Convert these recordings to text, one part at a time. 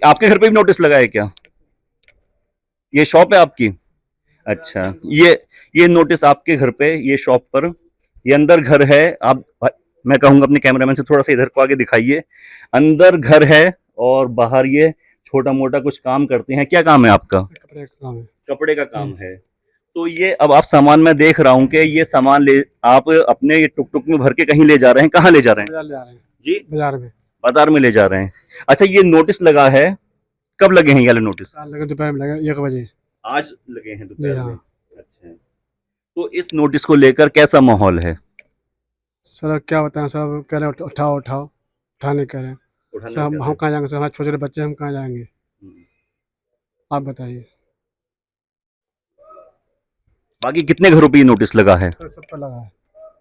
आपके घर पे भी नोटिस लगा है क्या? ये शॉप है आपकी? अच्छा, ये नोटिस आपके घर पे, ये शॉप पर, ये अंदर घर है। आप, मैं कहूंगा अपने कैमरामैन से थोड़ा सा इधर को आगे दिखाइए। अंदर घर है और बाहर ये छोटा मोटा कुछ काम करते हैं। क्या काम है आपका? कपड़े का काम है कपड़े का काम है। तो ये अब आप सामान, मैं देख रहा हूँ कि ये सामान ले आप अपने ये टुक टुक में भर के कहीं ले जा रहे हैं। कहाँ ले जा रहे हैं? बाजार ले जा रहे हैं। जी, बाजार में बाजार में ले जा रहे हैं। अच्छा, ये नोटिस लगा है, कब लगे हैं ये वाले नोटिस? लगे दोपहर में लगे 1 बजे। आज लगे हैं जी दोपहर में। हाँ। अच्छा, तो इस नोटिस को लेकर कैसा माहौल है? सर क्या बताएं, सब कह रहे हैं उठाओ उठाओ, उठा नहीं कह रहे हैं। उठाने सर हम का हम है। कहाँ जाएंगे सर, हमारे छोटे छोटे बच्चे, हम कहाँ जाएंगे? हम्म। आप बताइए। बाकी कितने घरों पे ये नोटिस लगा है? सर सब पर लगा है।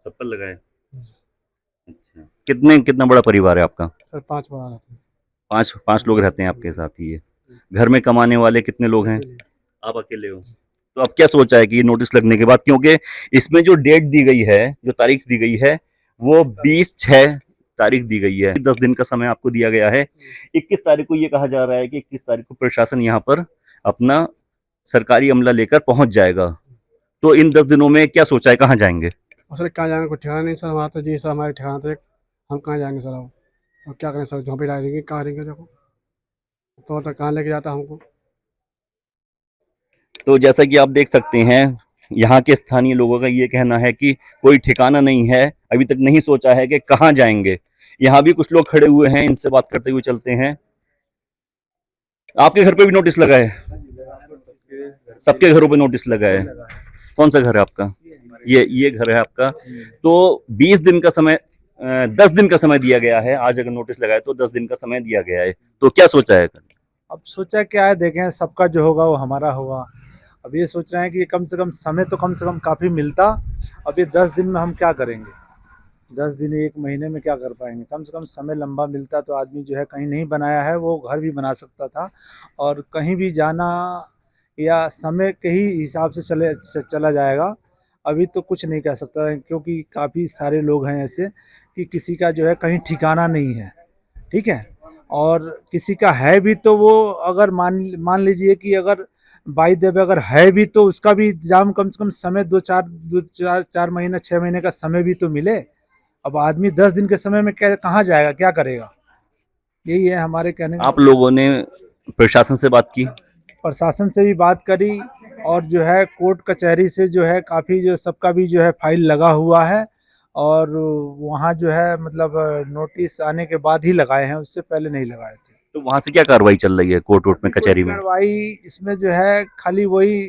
सब पर लगा है। अच्छा, कितना बड़ा परिवार है आपका? सर 5 बार आते हैं। पांच पांच लोग रहते हैं आपके साथ ही। ये घर में कमाने वाले कितने लोग हैं? अकेले। आप अकेले हो? तो अब क्या सोचा है कि ये नोटिस लगने के बाद, क्योंकि इसमें जो डेट दी गई है, जो तारीख दी गई है, वो 20/6 तारीख दी गई है। 10 दिन का समय आपको दिया गया है। 21 तारीख को ये कहा जा रहा है कि 21 तारीख को प्रशासन यहाँ पर अपना सरकारी अमला लेकर पहुंच जाएगा। तो इन 10 दिनों में क्या सोचा है, कहाँ जाएंगे? और सर कहाँ जाएंगे, कोई ठिकाना नहीं सर हमारा, तो जी सर हमारे ठिकाना तो हम कहाँ जाएंगे सर अब? और क्या करें सर, झोंपड़ी डालेंगे, कहाँ रहेंगे? देखो तो कहाँ लेके जाता हमको? तो जैसा कि आप देख सकते हैं, यहाँ के स्थानीय लोगों का ये कहना है कि कोई ठिकाना नहीं है, अभी तक नहीं सोचा है कि कहाँ जाएंगे। यहाँ भी कुछ लोग खड़े हुए हैं, इनसे बात करते हुए चलते हैं। आपके घर पे भी नोटिस लगा है? सबके घरों पे नोटिस लगा है। कौन सा घर है आपका? ये घर है आपका। तो 20 दिन का समय, 10 दिन का समय दिया गया है। आज अगर नोटिस लगा है तो 10 दिन का समय दिया गया है। तो क्या सोचा है? अब सोचा क्या है, देखें सबका जो होगा वो हमारा होगा। अब ये सोच रहे हैं कि कम से कम समय तो कम से कम काफ़ी मिलता। अब ये 10 दिन में हम क्या करेंगे? 10 दिन 1 महीने में क्या कर पाएंगे? कम से कम समय लंबा मिलता तो आदमी जो है, कहीं नहीं बनाया है वो घर भी बना सकता था, और कहीं भी जाना या समय के ही हिसाब से चला जाएगा। अभी तो कुछ नहीं कह सकता है, क्योंकि काफ़ी सारे लोग हैं ऐसे कि किसी का जो है कहीं ठिकाना नहीं है, ठीक है। और किसी का है भी तो वो, अगर मान लीजिए कि अगर बाई द वे अगर है भी तो उसका भी इंतजाम, कम से कम समय 4 महीने 6 महीने का समय भी तो मिले। अब आदमी 10 दिन के समय में कहाँ जाएगा, क्या करेगा? यही है हमारे कहने का। आप लोगों ने प्रशासन से बात की? प्रशासन से भी बात करी, और जो है कोर्ट कचहरी से जो है काफ़ी, जो सबका भी जो है फाइल लगा हुआ है, और वहाँ जो है मतलब नोटिस आने के बाद ही लगाए हैं, उससे पहले नहीं लगाए थे। तो वहां से क्या कार्रवाई चल रही है कोर्ट वोर्ट में, कचहरी में? कार्रवाई इसमें जो है खाली वही,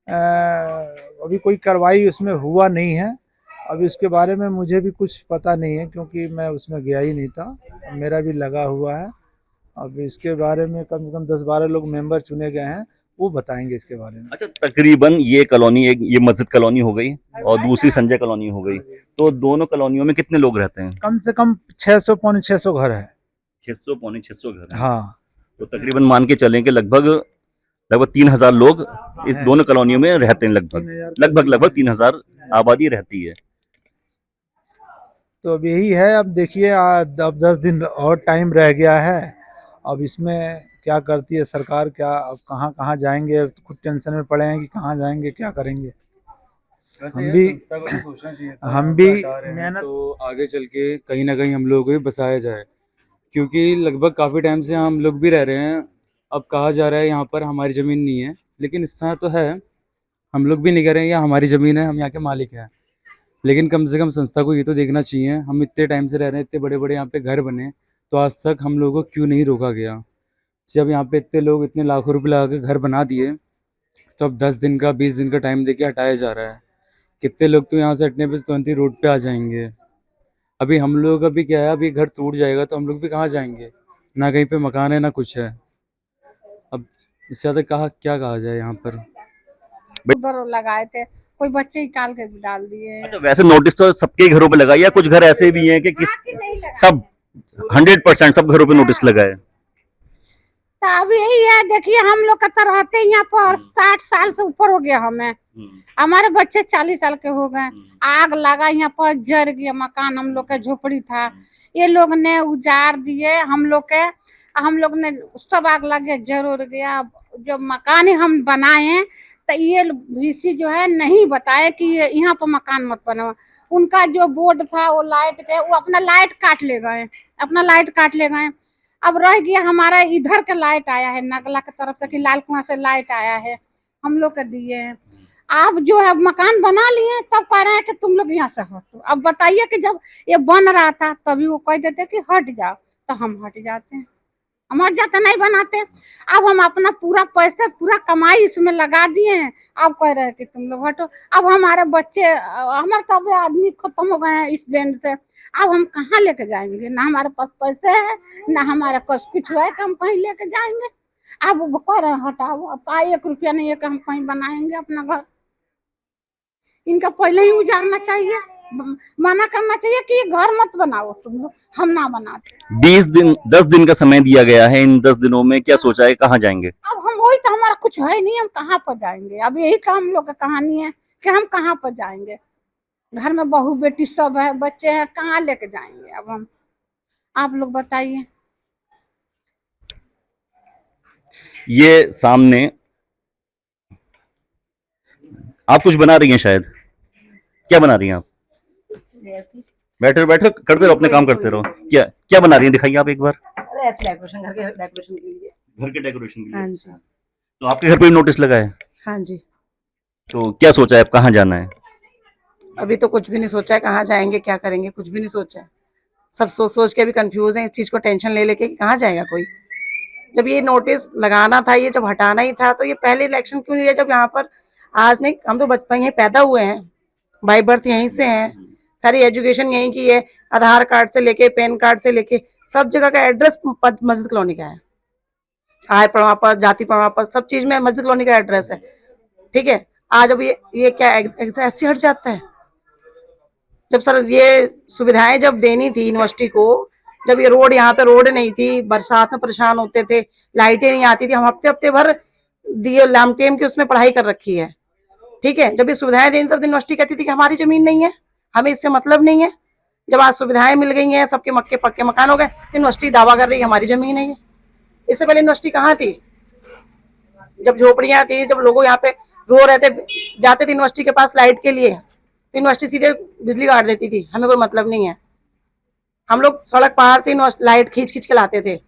अभी कोई कार्रवाई उसमें हुआ नहीं है। अभी उसके बारे में मुझे भी कुछ पता नहीं है, क्योंकि मैं उसमें गया ही नहीं था, मेरा भी लगा हुआ है। अब इसके बारे में कम से कम 10-12 लोग मेंबर चुने गए हैं, वो बताएंगे इसके बारे में। अच्छा, तकरीबन ये कॉलोनी, एक ये मस्जिद कॉलोनी हो गई और दूसरी संजय कॉलोनी हो गई। तो दोनों कॉलोनियों में कितने लोग रहते हैं? कम से कम 600 पौने 600 घर है। 600 पौने 600 घर हैं। हाँ। तो तकरीबन मान के चलें कि लगभग 3000 लोग इस दोनों कॉलोनियों में रहते हैं। लगभग 3000 आबादी रहती है। तो अब यही है, अब देखिए अब 10 दिन और टाइम रह गया है। अब इसमें क्या करती है सरकार, क्या अब कहाँ कहाँ जाएंगे, खुद टेंशन में पड़े हैं कि कहाँ जाएंगे, क्या करेंगे। हम भी मेहनत, तो आगे चल के कहीं ना कहीं हम लोगों को भी बसाया जाए, क्योंकि लगभग काफ़ी टाइम से हम लोग भी रह रहे हैं। अब कहा जा रहा है यहाँ पर हमारी ज़मीन नहीं है, लेकिन इस तरह तो है, हम लोग भी नहीं कह रहे हैं यह हमारी ज़मीन है, हम यहाँ के मालिक हैं। लेकिन कम से कम संस्था को ये तो देखना चाहिए, हम इतने टाइम से रह रहे हैं, इतने बड़े बड़े यहाँ पे घर बने, तो आज तक हम लोगों को क्यों नहीं रोका गया? जब यहाँ पे इतने लोग इतने लाखों रुपए लगा के घर बना दिए, तो अब 10 दिन का 20 दिन का टाइम देके हटाया जा रहा है। कितने लोग तो यहाँ से हटने पे तुरंत ही रोड पे आ जाएंगे। अभी हम लोग का भी क्या है, अभी घर टूट जाएगा तो हम लोग भी कहाँ जाएंगे? ना कहीं पे मकान है ना कुछ है। अब इससे ज़्यादा क्या कहा जाए यहाँ पर। उधर लगाए थे, कोई बच्चे निकाल के भी डाल दिए। अच्छा, वैसे नोटिस तो सबके घरों पे लगा है या कुछ घर ऐसे भी हैं कि सब 100% सब घरों पे नोटिस लगा है? तो अब यही है, देखिए हम लोग का तो रहते यहाँ पर 60 साल से ऊपर हो गया हमें, हमारे बच्चे 40 साल के हो गए। आग लगा यहाँ पर, जर गया मकान, हम लोग का झोपड़ी था, ये लोग ने उजाड़ दिए हम लोग के। हम लोग ने सब आग लगे जरूर गया। जो मकान हम बनाए हैं तो ये VC जो है नहीं बताए कि यहाँ पर मकान मत बनाओ। उनका जो बोर्ड था वो लाइट के, वो अपना लाइट काट ले गए, अपना लाइट काट ले गए। अब रह गया हमारा इधर का लाइट आया है नगला की तरफ से कि लाल कुआं से लाइट आया है, हम लोग के दिए हैं। आप जो है मकान बना लिए तब कह रहे हैं कि तुम लोग यहाँ से हटो। अब बताइए कि जब ये बन रहा था तभी वो कह देते कि हट जाओ, तो हम हट जाते हैं, हम हट जाते नहीं बनाते। अब हम अपना पूरा पैसे पूरा कमाई इसमें लगा दिए हैं, अब कह रहे हैं कि तुम लोग हटो। अब हमारे बच्चे, हमारे सब आदमी खत्म हो गए हैं इस डेंड से। अब हम कहाँ लेके जाएंगे? ना हमारे पास पैसे है, ना हमारे पास कुछ है कि हम कहीं लेके जाएंगे। अब वो कह रहे हैं हटाओ, अब का 1 रुपया नहीं है कि हम कहीं बनाएंगे अपना घर। इनका पहले ही उजाड़ना चाहिए, मना करना चाहिए कि ये घर मत बनाओ तुम लोग, हम ना बनाते। 10 दिन का समय दिया गया है। इन 10 दिनों में क्या सोचा है, कहाँ जाएंगे? अब हम वही तो, हमारा कुछ है नहीं, हम कहाँ पर जाएंगे? अब यही तो हम लोग का कहानी है कि हम कहाँ पर जाएंगे। घर में बहू बेटी सब है, बच्चे हैं, कहाँ लेके जाएंगे अब हम? आप लोग बताइए। ये सामने आप कुछ बना रही हैं शायद, क्या बना रही हैं आप? बैठो बैठो, करते रहो अपने काम, करते रहो। क्या क्या बना रही हैं, दिखाइए आप एक बार। अरे अच्छा डेकोरेशन, घर के डेकोरेशन के लिए। घर के डेकोरेशन के लिए। हाँ जी, तो आपके घर पे भी नोटिस लगा है? हाँ जी। तो क्या सोचा है, आप कहाँ जाना है? अभी तो कुछ भी नहीं सोचा है, कहाँ जाएंगे क्या करेंगे, कुछ भी नहीं सोचा है। सब सोच सोच के अभी कंफ्यूज हैं, इस चीज को टेंशन ले लेके कि कहाँ जाएगा कोई। जब ये नोटिस लगाना था, ये जब हटाना ही था, तो ये पहले इलेक्शन क्यों लिया जब यहाँ पर आज नहीं, हम तो बचपन यहीं पैदा हुए हैं, बाई बर्थ यहीं से हैं, सारी एजुकेशन यहीं की है। आधार कार्ड से लेके पैन कार्ड से लेके सब जगह का एड्रेस मस्जिद कॉलोनी का है। आय प्रमाण पत्र, जाति प्रमाण पत्र, सब चीज में मस्जिद कॉलोनी का एड्रेस है। ठीक है, आज अब ये क्या ऐसे हट जाता है? जब सर ये सुविधाएं जब देनी थी यूनिवर्सिटी को, जब ये रोड, यहाँ पे रोड नहीं थी, बरसात में परेशान होते थे, लाइटें नहीं आती थी, हम हफ्ते हफ्ते भर दिए लैमटेम की उसमें पढ़ाई कर रखी है। ठीक है, जब ये सुविधाएं देनी तब यूनिवर्सिटी कहती थी कि हमारी जमीन नहीं है, हमें इससे मतलब नहीं है। जब आज सुविधाएं मिल गई हैं, सबके मक्के पक्के मकान हो गए, यूनिवर्सिटी दावा कर रही है हमारी जमीन नहीं है। इससे पहले यूनिवर्सिटी कहाँ थी? जब झोपड़ियां थी, जब लोग यहाँ पे रो रहे थे, जाते थे यूनिवर्सिटी के पास लाइट के लिए, तो यूनिवर्सिटी सीधे बिजली काट देती थी, हमें कोई मतलब नहीं है। हम लोग सड़क पहाड़ से लाइट खींच खींच के लाते थे।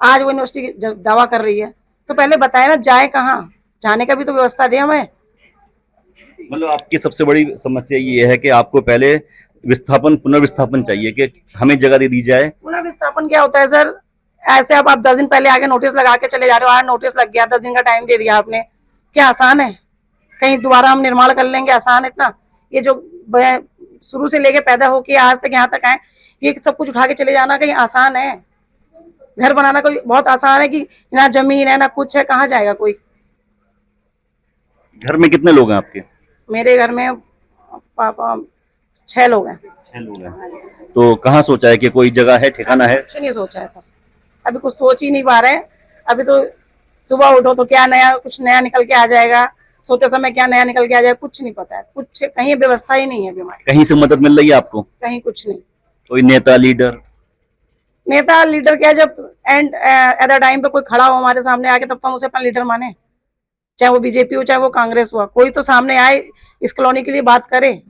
आज वो यूनिवर्सिटी दावा कर रही है, तो पहले बताए ना जाए कहाँ, जाने का भी तो व्यवस्था दे हमें। मतलब आपकी सबसे बड़ी समस्या ये है कि आपको पहले विस्थापन, पुनर्विस्थापन चाहिए कि हमें जगह दे दी जाए। पुनर्विस्थापन क्या होता है सर? ऐसे आप 10 दिन पहले आके नोटिस लगा के चले जा रहे हो, आज नोटिस लग गया, 10 दिन का टाइम दे दिया आपने, क्या आसान है? कहीं दोबारा हम निर्माण कर लेंगे, आसान इतना? ये जो शुरू से लेके पैदा होके आज तक यहाँ तक आए, ये सब कुछ उठा के चले जाना कहीं आसान है? घर बनाना कोई बहुत आसान है कि ना जमीन है ना कुछ है, कहाँ जाएगा कोई? घर में कितने लोग हैं आपके? मेरे घर में पापा 6 लोग हैं। 6 लोग हैं। तो कहाँ सोचा है कि कोई जगह है, ठिकाना है? कुछ नहीं सोचा है सर, अभी कुछ सोच ही नहीं पा रहे हैं। अभी तो सुबह उठो तो क्या नया, कुछ नया निकल के आ जाएगा, सोते समय क्या नया निकल के आ जाएगा, कुछ नहीं पता है, कुछ कहीं व्यवस्था ही नहीं है बीमारी। कहीं से मदद मिल रही है आपको? कहीं कुछ नहीं। कोई नेता लीडर? नेता लीडर क्या, जब एंड एट द टाइम पे कोई खड़ा हो हमारे सामने आके, तब तो हम उसे अपना लीडर माने, चाहे वो बीजेपी हो चाहे वो कांग्रेस हुआ, कोई तो सामने आए इस कॉलोनी के लिए बात करे।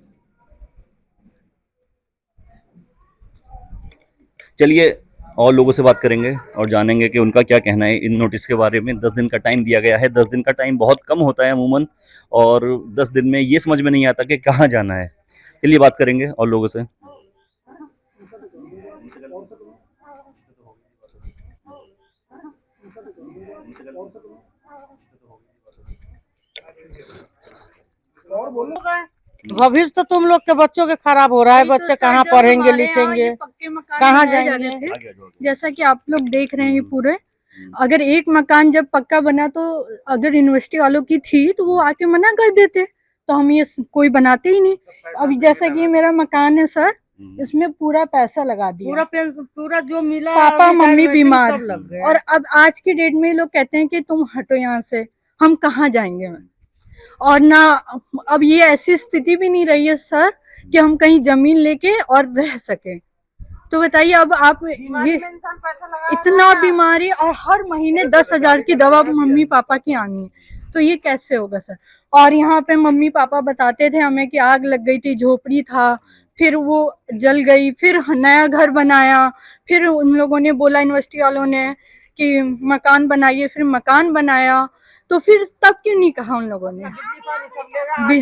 चलिए और लोगों से बात करेंगे और जानेंगे कि उनका क्या कहना है इन नोटिस के बारे में। 10 दिन का टाइम दिया गया है। 10 दिन का टाइम बहुत कम होता है अमूमन, और 10 दिन में ये समझ में नहीं आता कि कहाँ जाना है। चलिए बात करेंगे और लोगों से। भविष्य तो तुम लोग के बच्चों के खराब हो रहा है, बच्चे कहाँ पढ़ेंगे लिखेंगे, कहाँ जाएंगे? जैसा कि आप लोग देख रहे हैं पूरे, अगर एक मकान जब पक्का बना तो अगर यूनिवर्सिटी वालों की थी तो वो आके मना कर देते, तो हम ये कोई बनाते ही नहीं। अभी जैसा कि मेरा मकान है सर, इसमें पूरा पैसा लगा दिया, पूरा जो मिला, पापा मम्मी बीमार, लग गए। और अब आज की डेट में लोग कहते हैं कि तुम हटो यहाँ से, हम कहाँ जाएंगे? और ना अब ये ऐसी स्थिति भी नहीं रही है सर कि हम कहीं जमीन लेके और रह सके। तो बताइए अब आप ये इतना बीमारी और हर महीने 10,000 की दवा मम्मी पापा की आनी है, तो ये कैसे होगा सर। और यहाँ पे मम्मी पापा बताते थे हमें कि आग लग गई थी, झोपड़ी था, फिर वो जल गई, फिर नया घर बनाया, फिर उन लोगों ने बोला यूनिवर्सिटी वालों ने कि मकान बनाइए, फिर मकान बनाया, तो फिर तब क्यों नहीं कहा उन लोगों ने।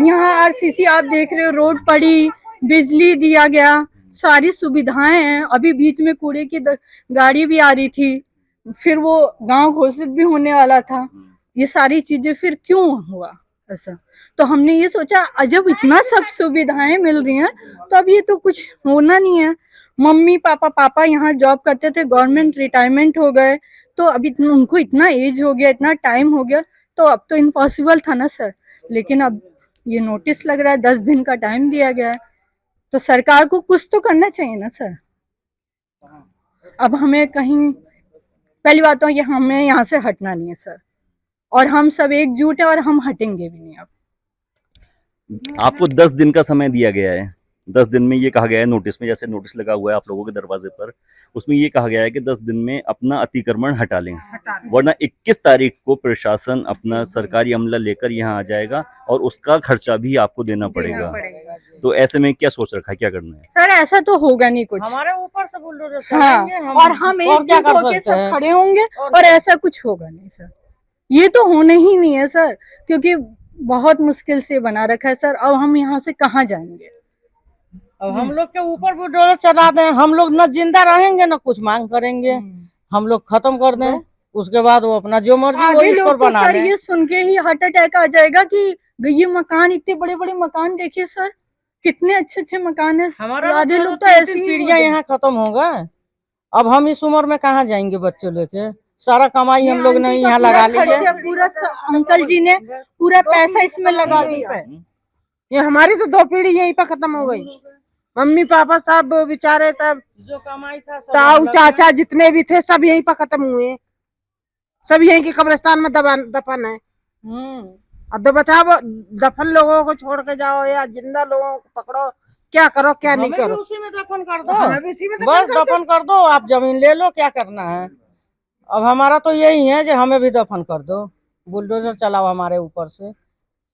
यहाँ आरसीसी आप देख रहे हो, रोड पड़ी, बिजली दिया गया, सारी सुविधाएं हैं। अभी बीच में कूड़े की गाड़ी भी आ रही थी, फिर वो गांव घोषित भी होने वाला था। ये सारी चीजें फिर क्यों हुआ ऐसा। तो हमने ये सोचा जब इतना सब सुविधाएं मिल रही हैं तो अब ये तो कुछ होना नहीं है। मम्मी पापा यहाँ जॉब करते थे, गवर्नमेंट रिटायरमेंट हो गए, तो अभी उनको इतना एज हो गया, इतना टाइम हो गया, तो अब तो इम्पॉसिबल था ना सर। लेकिन अब ये नोटिस लग रहा है, 10 दिन का टाइम दिया गया है, तो सरकार को कुछ तो करना चाहिए ना सर। अब हमें कहीं, पहली बात तो ये हमें यहाँ से हटना नहीं है सर, और हम सब एकजुट है और हम हटेंगे भी नहीं। अब आपको 10 दिन का समय दिया गया है। 10 दिन में ये कहा गया है नोटिस में, जैसे नोटिस लगा हुआ है आप लोगों के दरवाजे पर, उसमें ये कहा गया है कि 10 दिन में अपना अतिक्रमण हटा लें, वरना 21 तारीख को प्रशासन अपना सरकारी अमला लेकर यहाँ आ जाएगा और उसका खर्चा भी आपको देना पड़ेगा। तो ऐसे में क्या सोच रखा है, क्या करना है सर। ऐसा तो होगा नहीं कुछ, हमारे ऊपर से बुलडोजर हाँ, और हम एकजुट होकर सब खड़े होंगे और ऐसा कुछ होगा नहीं सर। ये तो होने ही नहीं है सर, क्योंकि बहुत मुश्किल से बना रखा है सर। अब हम यहाँ से कहाँ जाएंगे। अब हम लोग के ऊपर बुलडोजर चला दें, हम लोग न जिंदा रहेंगे न कुछ मांग करेंगे, हम लोग खत्म कर दें, उसके बाद वो अपना जो मर्जी वो आगे इसको लोग तो बना सर लें। ये सुन के ही हार्ट अटैक आ जाएगा कि ये मकान, इतने बड़े बड़े मकान देखिए सर, कितने अच्छे अच्छे मकान है। हमारा आधे लोग तो ऐसी ऐसे ही पीढ़ियां यहाँ खत्म हो गए। अब हम इस उम्र में कहाँ जाएंगे बच्चों लेके, सारा कमाई हम लोग ने यहाँ लगा ली है। पूरा अंकल जी ने पूरा पैसा इसमें लगा दिया। ये हमारी तो 2 पीढ़ी यहीं पर खत्म हो गई। मम्मी पापा सब बेचारे, तब जो कमाई था ताऊ चाचा जितने भी थे सब यहीं पर खत्म हुए, सब यहीं के कब्रिस्तान में दफन है। अब तो बचाओ, दफन लोगों को छोड़ के जाओ या जिंदा लोगों को पकड़ो, क्या करो क्या नहीं करो, उसी में दफन कर दो, बस दफन कर दो। आप जमीन ले लो, क्या करना है। अब हमारा तो यही है जो हमें भी दफन कर दो, बुलडोजर चलाओ हमारे ऊपर से,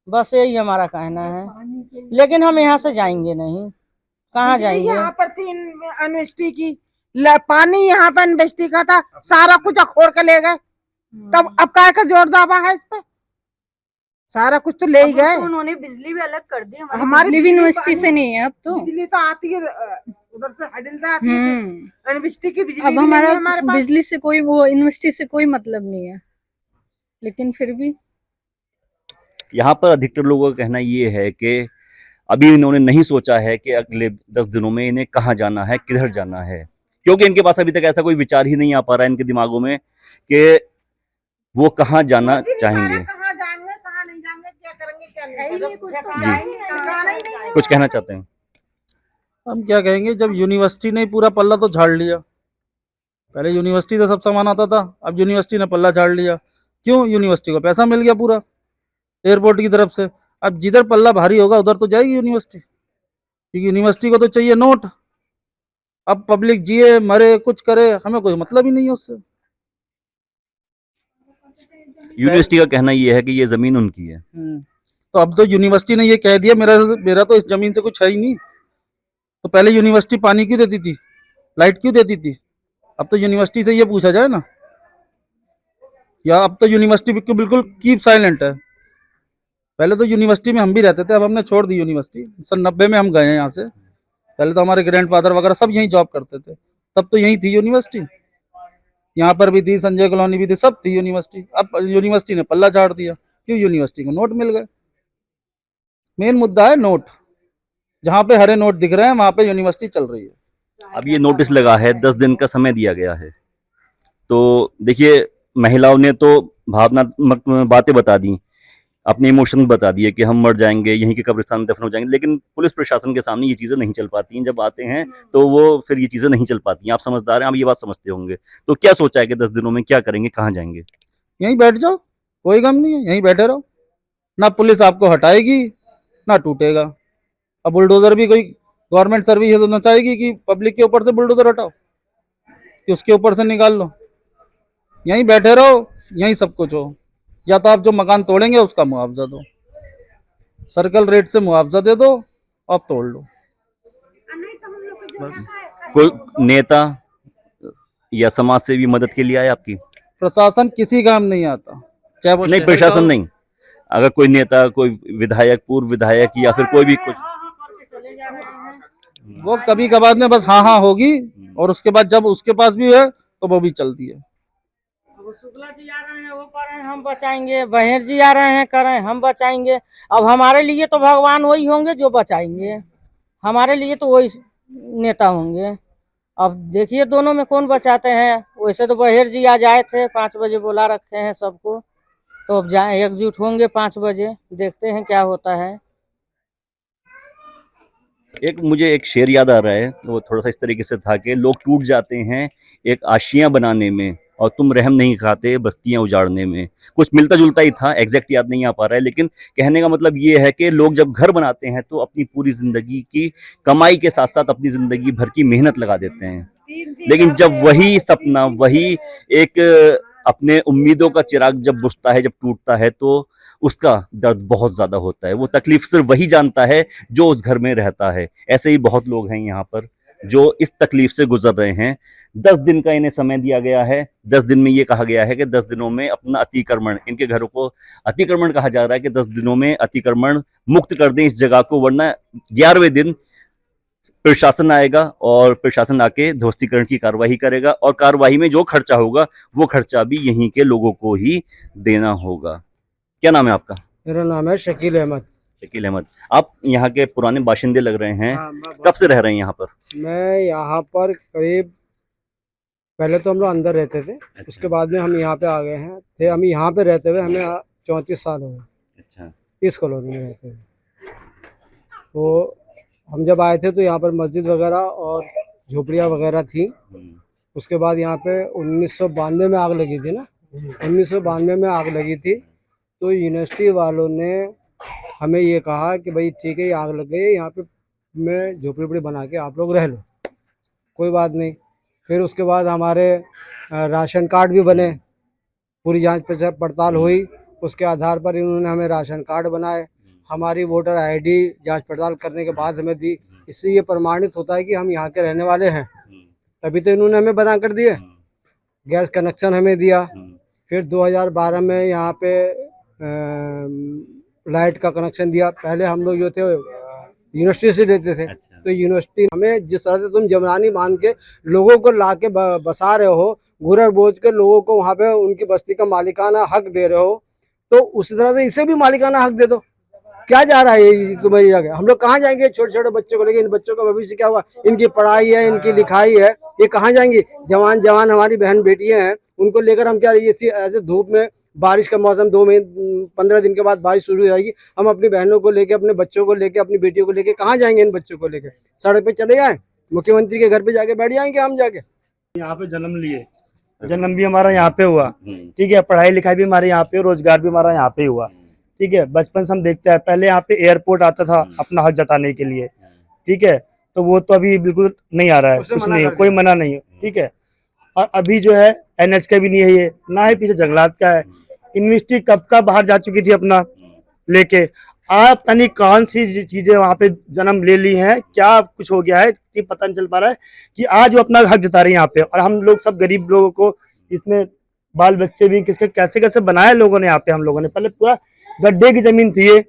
बस यही हमारा कहना है। लेकिन हम यहाँ से जाएंगे नहीं, कहाँ जाएंगे। यहाँ पर थी यूनिवर्सिटी की, पानी यहाँ पर यूनिवर्सिटी का था, सारा कुछ अखोड़ के ले गए, तब अब क्या का जोर दावा है इस पे, सारा कुछ तो ले ही गए। उन्होंने बिजली भी अलग कर दी, हमारी बिजली भी यूनिवर्सिटी से नहीं है अब तो। बिजली तो आती है उधर से, हडिल से आती है, यूनिवर्सिटी की बिजली अब हमारा बिजली से कोई, वो यूनिवर्सिटी से कोई मतलब नहीं है, लेकिन फिर भी यहाँ पर अधिकतर लोगों का कहना ये है कि अभी इन्होंने नहीं सोचा है कि अगले 10 दिनों में इन्हें कहाँ जाना है, किधर जाना है, क्योंकि इनके पास अभी तक ऐसा कोई विचार ही नहीं आ पा रहा है इनके दिमागों में कि वो कहाँ जाना चाहेंगे। कहाँ जाएंगे, कहाँ नहीं जाएंगे, क्या करेंगे, क्या नहीं जी, कुछ कहना चाहते हैं। हम क्या कहेंगे, जब यूनिवर्सिटी ने पूरा पल्ला तो झाड़ लिया, पहले यूनिवर्सिटी से सब सामान आता था, अब यूनिवर्सिटी ने पल्ला झाड़ लिया। क्यों? यूनिवर्सिटी को पैसा मिल गया पूरा एयरपोर्ट की तरफ से। अब जिधर पल्ला भारी होगा उधर तो जाएगी यूनिवर्सिटी, क्योंकि यूनिवर्सिटी को तो चाहिए नोट। अब पब्लिक जिए मरे कुछ करे, हमें कोई मतलब ही नहीं है उससे। यूनिवर्सिटी का कहना ये है कि ये जमीन उनकी है। तो अब तो यूनिवर्सिटी ने ये कह दिया मेरा तो इस जमीन से कुछ है ही नहीं। तो पहले यूनिवर्सिटी पानी क्यों देती थी, लाइट क्यों देती थी? अब तो यूनिवर्सिटी से ये पूछा जाए ना, या अब तो यूनिवर्सिटी बिल्कुल कीप साइलेंट है। पहले तो यूनिवर्सिटी में हम भी रहते थे, अब हमने छोड़ दी यूनिवर्सिटी। सन 90 में हम गए हैं यहाँ से। पहले तो हमारे ग्रैंडफादर वगैरह सब यहीं जॉब करते थे, तब तो यहीं थी यूनिवर्सिटी। यहाँ पर भी थी, संजय कॉलोनी भी थी, सब थी यूनिवर्सिटी। अब यूनिवर्सिटी ने पल्ला झाड़ दिया। क्यों? यूनिवर्सिटी को नोट मिल गए। मेन मुद्दा है नोट। जहाँ पे हरे नोट दिख रहे हैं वहां पे यूनिवर्सिटी चल रही है। अब ये नोटिस लगा है, 10 दिन का समय दिया गया है। तो देखिए, महिलाओं ने तो भावनात्मक बातें बता दी, अपने इमोशन बता दिए कि हम मर जाएंगे, यहीं के कब्रिस्तान में दफन हो जाएंगे। लेकिन पुलिस प्रशासन के सामने ये चीज़ें नहीं चल पाती हैं। जब आते हैं तो वो फिर ये चीज़ें नहीं चल पाती हैं। आप समझदार हैं, आप ये बात समझते होंगे। तो क्या सोचा है कि 10 दिनों में क्या करेंगे, कहाँ जाएंगे? यहीं बैठ जाओ, कोई गम नहीं है, यहीं बैठे रहो। ना पुलिस आपको हटाएगी ना टूटेगा। अब बुलडोजर भी कोई गवर्नमेंट सर्विस ये तो ना चाहेगी कि पब्लिक के ऊपर से बुलडोजर हटाओ, कि उसके ऊपर से निकाल लो। यहीं बैठे रहो, यहीं सब कुछ हो, या तो आप जो मकान तोड़ेंगे उसका मुआवजा दो, सर्कल रेट से मुआवजा दे दो, आप तोड़ लो। कोई नेता या समाज सेवी मदद के लिए आए आपकी? प्रशासन किसी काम नहीं आता, चाहे वो नहीं, शहर का प्रशासन हो। नहीं, अगर कोई नेता, कोई विधायक, पूर्व विधायक या फिर कोई भी कुछ, वो कभी कभार में बस हाँ हाँ होगी, और उसके बाद जब उसके पास भी है तो वो भी चलती है। शुक्ला जी आ रहे हैं, वो कर रहे हैं, हम बचाएंगे। बहेर जी आ रहे हैं, कर रहे हैं, हम बचाएंगे। अब हमारे लिए तो भगवान वही होंगे जो बचाएंगे, हमारे लिए तो वही नेता होंगे। अब देखिए दोनों में कौन बचाते हैं। वैसे तो बहेर जी आज आए थे, 5 बजे बुला रखे हैं सबको, तो अब जाए एकजुट होंगे 5 बजे, देखते हैं क्या होता है। एक मुझे एक शेर याद आ रहा है, वो थोड़ा सा इस तरीके से था कि लोग टूट जाते हैं एक आशियां बनाने में, और तुम रहम नहीं खाते बस्तियां उजाड़ने में। कुछ मिलता जुलता ही था, एग्जैक्ट याद नहीं आ पा रहा है, लेकिन कहने का मतलब ये है कि लोग जब घर बनाते हैं तो अपनी पूरी जिंदगी की कमाई के साथ साथ अपनी जिंदगी भर की मेहनत लगा देते हैं, लेकिन जब वही सपना, वही एक अपने उम्मीदों का चिराग जब बुझता है, जब टूटता है, तो उसका दर्द बहुत ज्यादा होता है। वो तकलीफ सिर्फ वही जानता है जो उस घर में रहता है। ऐसे ही बहुत लोग हैं यहाँ पर जो इस तकलीफ से गुजर रहे हैं। 10 दिन का इन्हें समय दिया गया है। 10 दिन में ये कहा गया है कि 10 दिनों में अपना अतिक्रमण, इनके घरों को अतिक्रमण कहा जा रहा है कि 10 दिनों में अतिक्रमण मुक्त कर दें इस जगह को, वरना 11वें दिन प्रशासन आएगा और प्रशासन आके ध्वस्तीकरण की कार्रवाई करेगा, और कार्रवाई में जो खर्चा होगा वो खर्चा भी यहीं के लोगों को ही देना होगा। क्या नाम है आपका? मेरा नाम है शकील अहमद। शकील अहमद, आप यहाँ के पुराने बाशिंदे लग रहे हैं। हाँ, कब से रह रहे हैं यहाँ पर? मैं यहाँ पर करीब, पहले तो हम लोग अंदर रहते थे, उसके बाद में हम यहाँ पे आ गए हैं। थे हम यहाँ पे रहते हुए हमें 34 साल हो गए अच्छा, इस कॉलोनी में रहते हुए। तो हम जब आए थे तो यहाँ पर मस्जिद वगैरह और झोपड़ियाँ वगैरह थी। उसके बाद यहाँ पे 1992 में आग लगी थी ना, 1992 में आग लगी थी, तो यूनिवर्सिटी वालों ने हमें ये कहा कि भाई ठीक है, ये आग लग गई है, यहाँ पे मैं झोपड़ी वोपड़ी बना के आप लोग रह लो, कोई बात नहीं। फिर उसके बाद हमारे राशन कार्ड भी बने, पूरी जांच पड़ताल हुई, उसके आधार पर इन्होंने हमें राशन कार्ड बनाए। हमारी वोटर आईडी जांच पड़ताल करने के बाद हमें दी। इससे ये प्रमाणित होता है कि हम यहाँ के रहने वाले हैं, तभी तो इन्होंने हमें बना कर दिए। गैस कनेक्शन हमें दिया। फिर 2012 में यहाँ पे लाइट का कनेक्शन दिया। पहले हम लोग जो थे यूनिवर्सिटी से लेते थे, तो यूनिवर्सिटी हमें जिस तरह से तुम जबरानी मान के लोगों को ला के बसा रहे हो, घूर बोझ के लोगों को वहाँ पे उनकी बस्ती का मालिकाना हक दे रहे हो, तो उसी तरह से इसे भी मालिकाना हक दे दो। क्या जा रहा है ये तुम्हें जगह? हम लोग कहाँ जाएंगे छोटे छोटे बच्चों को लेके? इन बच्चों का भविष्य क्या होगा? इनकी पढ़ाई है, इनकी लिखाई है, ये कहाँ जाएंगी? जवान जवान हमारी बहन बेटियां हैं, उनको लेकर हम क्या, ऐसे धूप में, बारिश का मौसम 15 दिन के बाद बारिश शुरू हो जाएगी, हम अपनी बहनों को लेके, अपने बच्चों को लेके, अपनी बेटियों को लेके कहाँ जाएंगे? इन बच्चों को लेके सड़क पे चले जाए, मुख्यमंत्री के घर पे जाके बैठ जाएंगे हम जाके। यहाँ पे जन्म लिए, जन्म भी हमारा यहाँ पे हुआ, ठीक है, पढ़ाई लिखाई भी हमारे यहाँ पे, रोजगार भी हमारा यहाँ पे हुआ, ठीक है। बचपन से हम देखते हैं, पहले यहाँ पे एयरपोर्ट आता था अपना हक जताने के लिए, ठीक है, तो वो तो अभी बिल्कुल नहीं आ रहा है, कुछ नहीं है, कोई मना नहीं है, ठीक है। और अभी जो है NH का भी नहीं है ये, ना है पीछे जंगलात का है। यूनिवर्सिटी कब का बाहर जा चुकी थी अपना लेके, आप पता नहीं कौन सी चीजें वहाँ पे जन्म ले ली हैं, क्या कुछ हो गया है कि पता नहीं चल पा रहा है कि आज वो अपना हक जता रहे हैं यहाँ पे। और हम लोग सब गरीब लोगों को, इसमें बाल बच्चे भी किसके कैसे कैसे बनाए लोगों ने यहाँ पे। हम लोगों ने पहले पूरा गड्ढे की जमीन थी ये,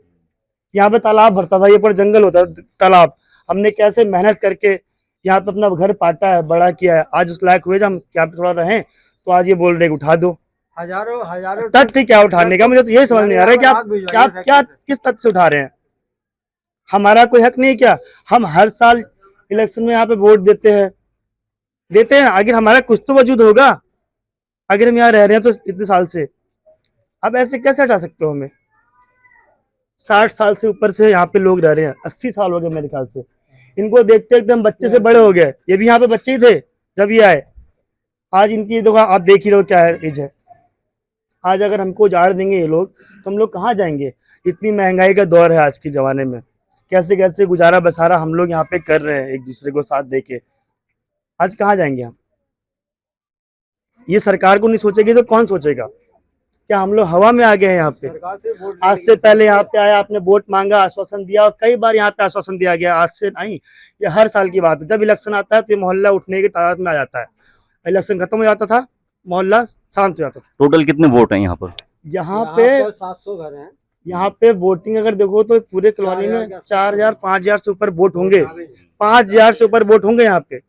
यहाँ पे तालाब भरता था, ये पूरा जंगल होता था तालाब। हमने कैसे मेहनत करके यहाँ पे अपना घर पाटा है, बड़ा किया है, आज उस लायक हुए जब हम यहाँ पे थोड़ा रहें, तो आज ये बोल रहे उठा दो। हजारों तथ्य क्या उठाने का, मुझे तो ये समझ नहीं आ रहा है कि आप क्या किस तथ्य से उठा रहे हैं। हमारा कोई हक नहीं है क्या? हम हर साल इलेक्शन में यहाँ पे वोट देते हैं, अगर हमारा कुछ तो वजूद होगा, अगर हम यहाँ रह रहे हैं तो इतने साल से। अब ऐसे कैसे हटा सकते हो हमें? 60 साल से ऊपर से यहाँ पे लोग रह रहे हैं, 80 साल हो गए मेरे ख्याल से। इनको देखते एकदम बच्चे से बड़े हो गए, ये भी यहाँ पे बच्चे ही थे जब ये आए। आज इनकी देखो, आप देख ही रहो क्या एज है। आज अगर हमको उजाड़ देंगे ये लोग, तो हम लोग कहाँ जाएंगे? इतनी महंगाई का दौर है आज के ज़माने में, कैसे कैसे गुजारा बसारा हम लोग यहाँ पे कर रहे हैं एक दूसरे को साथ देके। आज कहाँ जाएंगे हम? ये सरकार को नहीं सोचेगी तो कौन सोचेगा? क्या हम लोग हवा में आ गए हैं यहाँ पे? आज से पहले यहाँ पे आया, आपने वोट मांगा, आश्वासन दिया, और कई बार यहाँ पे आश्वासन दिया गया। आज से नहीं, ये हर साल की बात है। जब इलेक्शन आता है तो ये मोहल्ला उठने की तादाद में आ जाता है। इलेक्शन खत्म हो जाता था, मोहल्ला शांत हो जाता था। टोटल कितने वोट हैं यहाँ पर? यहाँ पे 700 घर हैं। यहाँ पे वोटिंग अगर देखो तो पूरे कॉलोनी में 4000 5000 से ऊपर वोट होंगे। 5000 से ऊपर वोट होंगे यहाँ पे,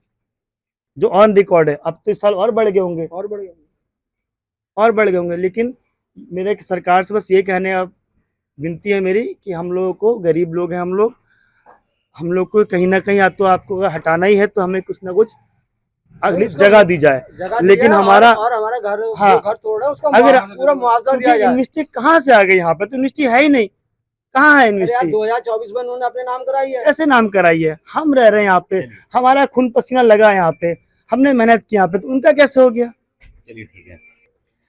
जो ऑन रिकॉर्ड है। अब तो इस साल और बढ़ गए होंगे, और बढ़ गए होंगे। लेकिन मेरे सरकार से बस ये कहने अब विनती है मेरी कि हम लोगों को, गरीब लोग हैं हम लोग को कहीं ना कहीं या तो आपको अगर हटाना ही है तो हमें कुछ ना कुछ अगली जगह दी जाए। लेकिन हमारा घर, हाँ, घर तोड़ा उसका अगर पूरा मुआवजा दिया जाए। यूनिवर्सिटी कहाँ से आ गई यहाँ पे? तो यूनिवर्सिटी है ही नहीं। कहाँ है यूनिवर्सिटी? 2024 में उन्होंने अपने नाम कराई है। कैसे नाम कराई है? हम रह रहे हैं यहाँ पे, हमारा खून पसीना लगा है यहाँ पे, हमने मेहनत की यहाँ पे, तो उनका कैसे हो गया? चलिए ठीक है।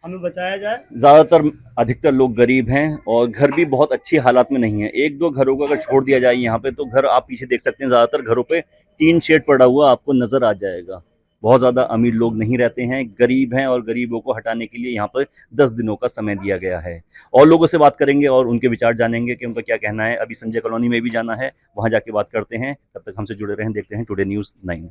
हमें बचाया जाए। ज़्यादातर अधिकतर लोग गरीब हैं और घर भी बहुत अच्छी हालात में नहीं है। एक दो घरों को अगर छोड़ दिया जाए यहाँ पे तो घर आप पीछे देख सकते हैं, ज़्यादातर घरों पे टीन शेड पड़ा हुआ आपको नज़र आ जाएगा। बहुत ज़्यादा अमीर लोग नहीं रहते हैं, गरीब हैं, और गरीबों को हटाने के लिए यहाँ पर 10 दिनों का समय दिया गया है। और लोगों से बात करेंगे और उनके विचार जानेंगे कि उनका क्या कहना है। अभी संजय कॉलोनी में भी जाना है, वहाँ जाके बात करते हैं। तब तक हमसे जुड़े रहें, देखते हैं टुडे न्यूज़ 9।